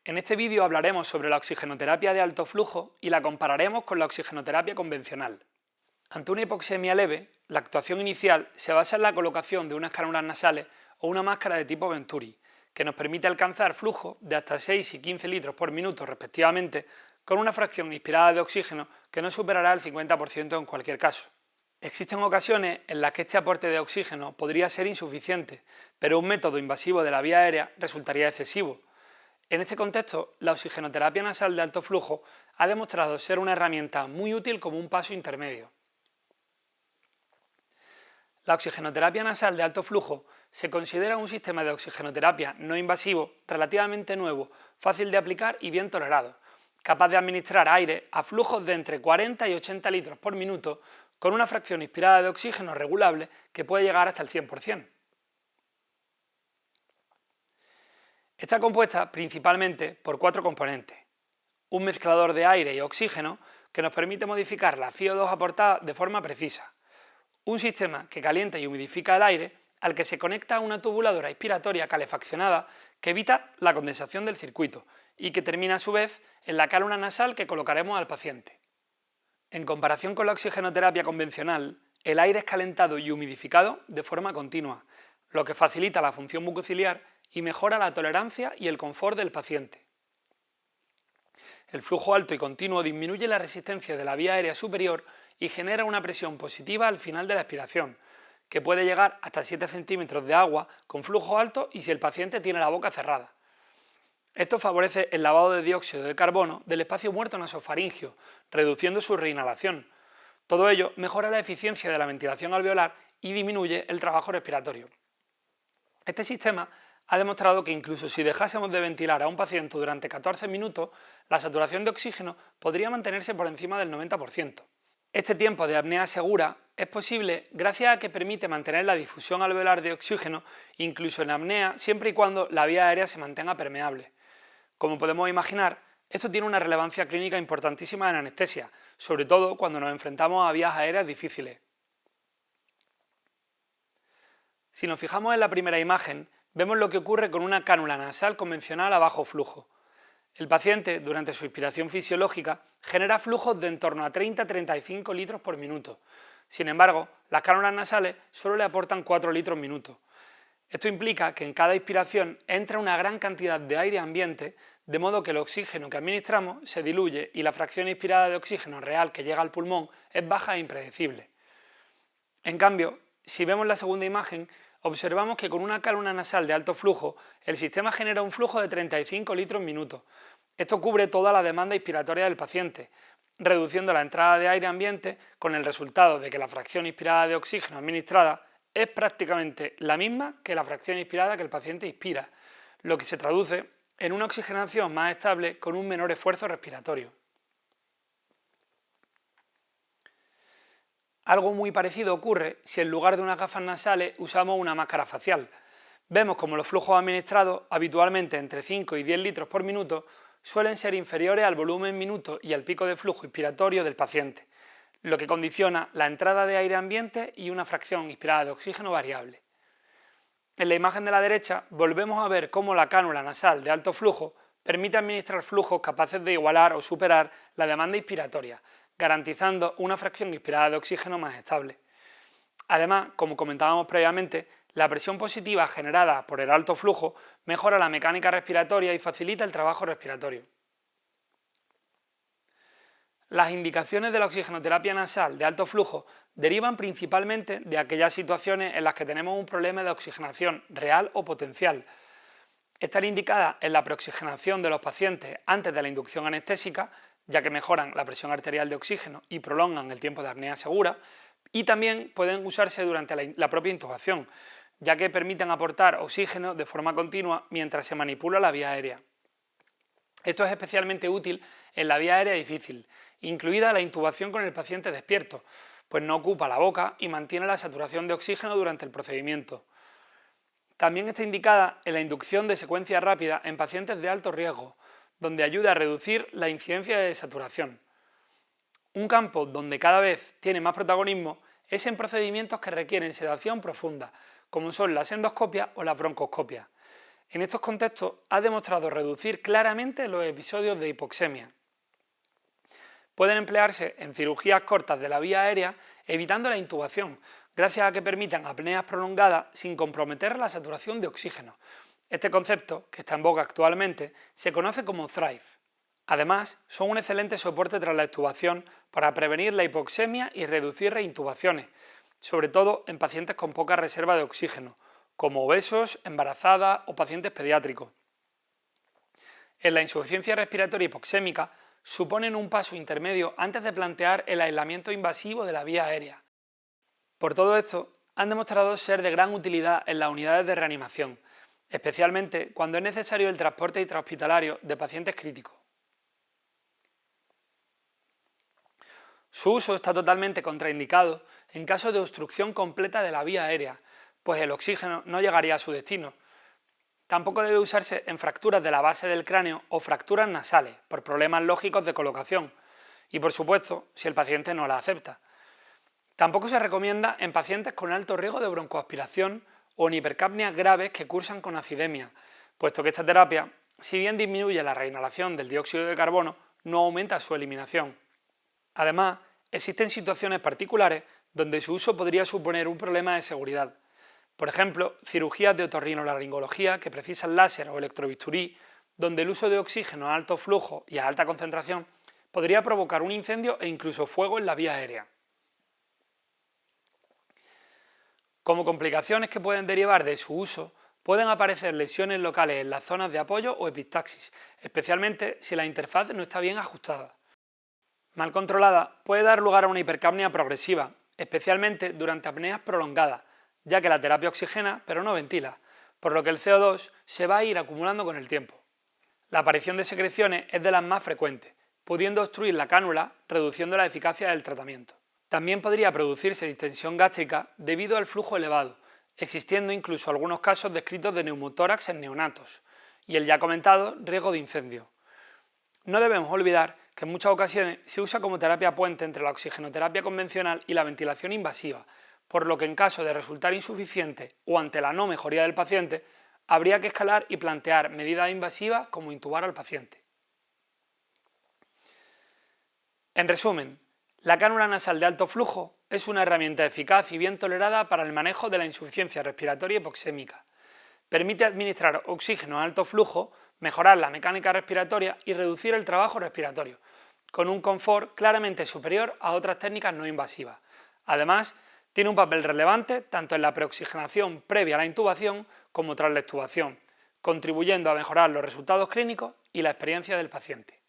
En este vídeo hablaremos sobre la oxigenoterapia de alto flujo y la compararemos con la oxigenoterapia convencional. Ante una hipoxemia leve, la actuación inicial se basa en la colocación de unas cánulas nasales o una máscara de tipo Venturi, que nos permite alcanzar flujos de hasta 6 y 15 litros por minuto respectivamente, con una fracción inspirada de oxígeno que no superará el 50% en cualquier caso. Existen ocasiones en las que este aporte de oxígeno podría ser insuficiente, pero un método invasivo de la vía aérea resultaría excesivo. En este contexto, la oxigenoterapia nasal de alto flujo ha demostrado ser una herramienta muy útil como un paso intermedio. La oxigenoterapia nasal de alto flujo se considera un sistema de oxigenoterapia no invasivo relativamente nuevo, fácil de aplicar y bien tolerado, capaz de administrar aire a flujos de entre 40 y 80 litros por minuto con una fracción inspirada de oxígeno regulable que puede llegar hasta el 100%. Está compuesta principalmente por 4 componentes: un mezclador de aire y oxígeno que nos permite modificar la CO2 aportada de forma precisa, un sistema que calienta y humidifica el aire al que se conecta una tubuladora inspiratoria calefaccionada que evita la condensación del circuito y que termina a su vez en la cánula nasal que colocaremos al paciente. En comparación con la oxigenoterapia convencional, el aire es calentado y humidificado de forma continua, lo que facilita la función bucociliar y mejora la tolerancia y el confort del paciente. El flujo alto y continuo disminuye la resistencia de la vía aérea superior y genera una presión positiva al final de la expiración, que puede llegar hasta 7 centímetros de agua con flujo alto y si el paciente tiene la boca cerrada. Esto favorece el lavado de dióxido de carbono del espacio muerto nasofaringeo, reduciendo su reinhalación. Todo ello mejora la eficiencia de la ventilación alveolar y disminuye el trabajo respiratorio. Este sistema ha demostrado que incluso si dejásemos de ventilar a un paciente durante 14 minutos, la saturación de oxígeno podría mantenerse por encima del 90%. Este tiempo de apnea segura es posible gracias a que permite mantener la difusión alveolar de oxígeno incluso en apnea siempre y cuando la vía aérea se mantenga permeable. Como podemos imaginar, esto tiene una relevancia clínica importantísima en anestesia, sobre todo cuando nos enfrentamos a vías aéreas difíciles. Si nos fijamos en la primera imagen, vemos lo que ocurre con una cánula nasal convencional a bajo flujo. El paciente, durante su inspiración fisiológica, genera flujos de en torno a 30-35 litros por minuto. Sin embargo, las cánulas nasales solo le aportan 4 litros minuto. Esto implica que en cada inspiración entra una gran cantidad de aire ambiente, de modo que el oxígeno que administramos se diluye y la fracción inspirada de oxígeno real que llega al pulmón es baja e impredecible. En cambio, si vemos la segunda imagen, observamos que con una cánula nasal de alto flujo, el sistema genera un flujo de 35 litros minuto. Esto cubre toda la demanda inspiratoria del paciente, reduciendo la entrada de aire ambiente con el resultado de que la fracción inspirada de oxígeno administrada es prácticamente la misma que la fracción inspirada que el paciente inspira, lo que se traduce en una oxigenación más estable con un menor esfuerzo respiratorio. Algo muy parecido ocurre si en lugar de unas gafas nasales usamos una máscara facial. Vemos como los flujos administrados, habitualmente entre 5 y 10 litros por minuto, suelen ser inferiores al volumen minuto y al pico de flujo inspiratorio del paciente, lo que condiciona la entrada de aire ambiente y una fracción inspirada de oxígeno variable. En la imagen de la derecha volvemos a ver cómo la cánula nasal de alto flujo permite administrar flujos capaces de igualar o superar la demanda inspiratoria, garantizando una fracción inspirada de oxígeno más estable. Además, como comentábamos previamente, la presión positiva generada por el alto flujo mejora la mecánica respiratoria y facilita el trabajo respiratorio. Las indicaciones de la oxigenoterapia nasal de alto flujo derivan principalmente de aquellas situaciones en las que tenemos un problema de oxigenación real o potencial. Están indicadas en la preoxigenación de los pacientes antes de la inducción anestésica, ya que mejoran la presión arterial de oxígeno y prolongan el tiempo de apnea segura, y también pueden usarse durante la propia intubación, ya que permiten aportar oxígeno de forma continua mientras se manipula la vía aérea. Esto es especialmente útil en la vía aérea difícil, incluida la intubación con el paciente despierto, pues no ocupa la boca y mantiene la saturación de oxígeno durante el procedimiento. También está indicada en la inducción de secuencia rápida en pacientes de alto riesgo, donde ayuda a reducir la incidencia de saturación. Un campo donde cada vez tiene más protagonismo es en procedimientos que requieren sedación profunda, como son las endoscopias o las broncoscopias. En estos contextos ha demostrado reducir claramente los episodios de hipoxemia. Pueden emplearse en cirugías cortas de la vía aérea, evitando la intubación, gracias a que permitan apneas prolongadas sin comprometer la saturación de oxígeno. Este concepto, que está en boga actualmente, se conoce como Thrive. Además, son un excelente soporte tras la extubación para prevenir la hipoxemia y reducir reintubaciones, sobre todo en pacientes con poca reserva de oxígeno, como obesos, embarazadas o pacientes pediátricos. En la insuficiencia respiratoria hipoxémica suponen un paso intermedio antes de plantear el aislamiento invasivo de la vía aérea. Por todo esto, han demostrado ser de gran utilidad en las unidades de reanimación, especialmente cuando es necesario el transporte intrahospitalario de pacientes críticos. Su uso está totalmente contraindicado en caso de obstrucción completa de la vía aérea, pues el oxígeno no llegaría a su destino. Tampoco debe usarse en fracturas de la base del cráneo o fracturas nasales, por problemas lógicos de colocación, y por supuesto, si el paciente no la acepta. Tampoco se recomienda en pacientes con alto riesgo de broncoaspiración o en hipercapnias graves que cursan con acidemia, puesto que esta terapia, si bien disminuye la reinhalación del dióxido de carbono, no aumenta su eliminación. Además, existen situaciones particulares donde su uso podría suponer un problema de seguridad. Por ejemplo, cirugías de otorrinolaringología que precisan láser o electrobisturí, donde el uso de oxígeno a alto flujo y a alta concentración podría provocar un incendio e incluso fuego en la vía aérea. Como complicaciones que pueden derivar de su uso, pueden aparecer lesiones locales en las zonas de apoyo o epistaxis, especialmente si la interfaz no está bien ajustada. Mal controlada, puede dar lugar a una hipercapnia progresiva, especialmente durante apneas prolongadas, ya que la terapia oxigena pero no ventila, por lo que el CO2 se va a ir acumulando con el tiempo. La aparición de secreciones es de las más frecuentes, pudiendo obstruir la cánula, reduciendo la eficacia del tratamiento. También podría producirse distensión gástrica debido al flujo elevado, existiendo incluso algunos casos descritos de neumotórax en neonatos, y el ya comentado riesgo de incendio. No debemos olvidar que en muchas ocasiones se usa como terapia puente entre la oxigenoterapia convencional y la ventilación invasiva, por lo que en caso de resultar insuficiente o ante la no mejoría del paciente, habría que escalar y plantear medidas invasivas como intubar al paciente. En resumen, la cánula nasal de alto flujo es una herramienta eficaz y bien tolerada para el manejo de la insuficiencia respiratoria hipoxémica. Permite administrar oxígeno a alto flujo, mejorar la mecánica respiratoria y reducir el trabajo respiratorio, con un confort claramente superior a otras técnicas no invasivas. Además, tiene un papel relevante tanto en la preoxigenación previa a la intubación como tras la extubación, contribuyendo a mejorar los resultados clínicos y la experiencia del paciente.